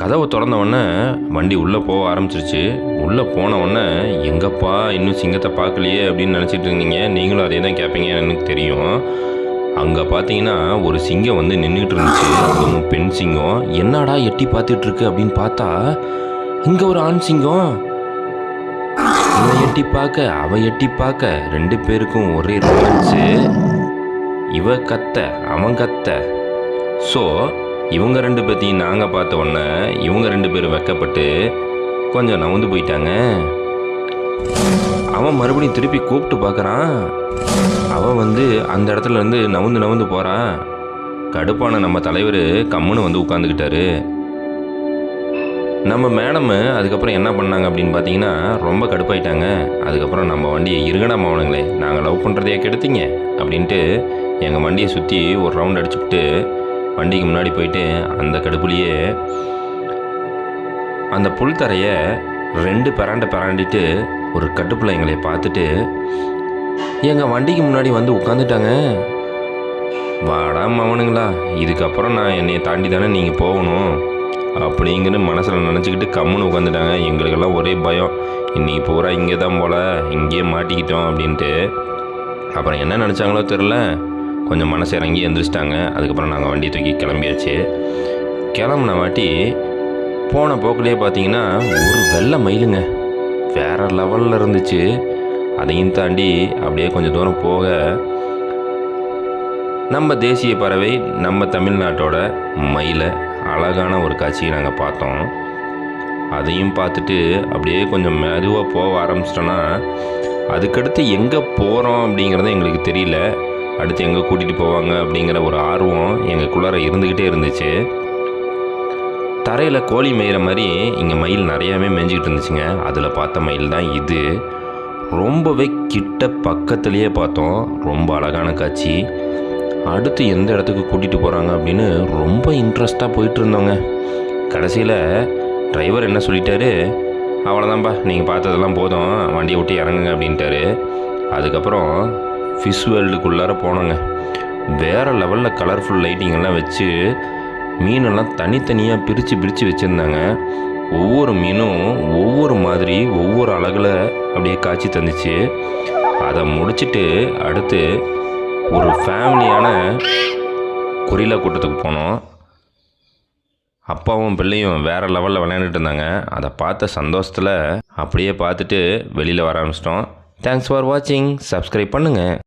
கதவை திறந்த உடனே வண்டி உள்ளே போக ஆரம்பிச்சிருச்சு. உள்ளே போன உடனே எங்கப்பா இன்னும் சிங்கத்தை பார்க்கலையே அப்படின்னு நினச்சிட்டு இருந்தீங்க. நீங்களும் அதே தான் கேட்பீங்க எனக்கு தெரியும். அங்கே பார்த்தீங்கன்னா ஒரு சிங்கம் வந்து நின்றுக்கிட்டு இருந்துச்சு. அதுவும் பெண் சிங்கம். என்னடா எட்டி பார்த்துட்டு இருக்கு அப்படின்னு பார்த்தா இங்கே ஒரு ஆண் சிங்கம். இவன் எட்டி பார்க்க அவ எட்டி பார்க்க 2 பேருக்கும் ஒரே ரொமான்ஸு. இவ கத்த அவன் கத்த. ஸோ இவங்க 2 பேத்தையும் நாங்கள் பார்த்த உடனே இவங்க 2 பேரும் வெக்கப்பட்டு கொஞ்சம் நவுந்து போயிட்டாங்க. அவன் மறுபடியும் திருப்பி கூப்பிட்டு பார்க்குறான். அவன் வந்து அந்த இடத்துல இருந்து நவுந்து போகிறான். கடுப்பான நம்ம தலைவர் கம்முன்னு வந்து உட்காந்துக்கிட்டாரு. நம்ம மேடமு அதுக்கப்புறம் என்ன பண்ணாங்க அப்படின்னு பார்த்தீங்கன்னா ரொம்ப கடுப்பாயிட்டாங்க. அதுக்கப்புறம் நம்ம வண்டியை இருங்கடா மாவனுங்களே, நாங்கள் லவ் பண்ணுறதையே கெடுத்தீங்க அப்படின்ட்டு எங்கள் வண்டியை சுற்றி ஒரு ரவுண்ட் அடிச்சுக்கிட்டு வண்டிக்கு முன்னாடி போயிட்டு அந்த கடுப்புலையே அந்த புல் தரையை 2 பராண்டிட்டு ஒரு கடுப்பில் எங்களை பார்த்துட்டு எங்கள் வண்டிக்கு முன்னாடி வந்து உட்காந்துட்டாங்க. வாடா மாவனுங்களா, இதுக்கப்புறம் நான் என்னை தாண்டி தானே நீங்கள் போகணும் அப்படிங்கிற மனசில் நினச்சிக்கிட்டு கம்முன்னு உட்காந்துட்டாங்க. எங்களுக்கெல்லாம் ஒரே பயம், இன்றைக்கி பூரா இங்கே தான் போல், இங்கேயே மாட்டிக்கிட்டோம் அப்படின்ட்டு. அப்புறம் என்ன நினச்சாங்களோ தெரில, கொஞ்சம் மனசு இறங்கி எந்திரிச்சிட்டாங்க. அதுக்கப்புறம் நாங்கள் வண்டியை தூக்கி கிளம்பியாச்சு. கிளம்புன வாட்டி போன போக்கிலே பார்த்தீங்கன்னா ஒரு வெள்ளை மயிலுங்க, வேறு லெவலில் இருந்துச்சு. அதையும் தாண்டி அப்படியே கொஞ்சம் தூரம் போக நம்ம தேசிய பறவை நம்ம தமிழ்நாட்டோட மயிலை அழகான ஒரு காட்சியை நாங்கள் பார்த்தோம். அதையும் பார்த்துட்டு அப்படியே கொஞ்சம் மெதுவாக போக ஆரம்பிச்சிட்டோன்னா அதுக்கடுத்து எங்கே போகிறோம் அப்படிங்கிறத எங்களுக்கு தெரியல. அடுத்து எங்கே கூட்டிகிட்டு போவாங்க அப்படிங்கிற ஒரு ஆர்வம் எங்களுக்குள்ளார இருந்துக்கிட்டே இருந்துச்சு. தரையில் கோழி மேயிற மாதிரி இங்கே மயில் நிறையாவே மேய்ஞ்சிக்கிட்டு இருந்துச்சுங்க. அதில் பார்த்த மயில் தான் இது. ரொம்பவே கிட்ட பக்கத்துலேயே பார்த்தோம். ரொம்ப அழகான காட்சி. அடுத்து எந்த இடத்துக்கு கூட்டிகிட்டு போகிறாங்க அப்படின்னு ரொம்ப இன்ட்ரெஸ்ட்டாக போயிட்டு இருந்தோங்க. கடைசியில் டிரைவர் என்ன சொல்லிட்டாரு, அவ்வளோதான்ப்பா நீங்கள் பார்த்ததெல்லாம் போதும், வண்டியை விட்டு இறங்குங்க அப்படின்ட்டாரு. அதுக்கப்புறம் ஃபிஷ் வேர்ல்டுக்குள்ளார போனோங்க. வேறு லெவலில் கலர்ஃபுல் லைட்டிங்கெல்லாம் வச்சு மீனெல்லாம் தனித்தனியாக பிரித்து வச்சுருந்தாங்க. ஒவ்வொரு மீனும் ஒவ்வொரு மாதிரி ஒவ்வொரு அழகில் அப்படியே காட்சி தந்துச்சு. அதை முடிச்சுட்டு அடுத்து ஒரு ஃபேமிலியான கொரில்லா கூட்டத்துக்கு போனோம். அப்பாவும் பிள்ளையும் வேறு லெவலில் விளையாண்டுட்டு இருந்தாங்க. அதை பார்த்த சந்தோஷத்தில் அப்படியே பார்த்துட்டு வெளியில் வர ஆரம்பிச்சிட்டோம். தேங்க்ஸ் ஃபார் வாட்சிங். சப்ஸ்கிரைப் பண்ணுங்கள்.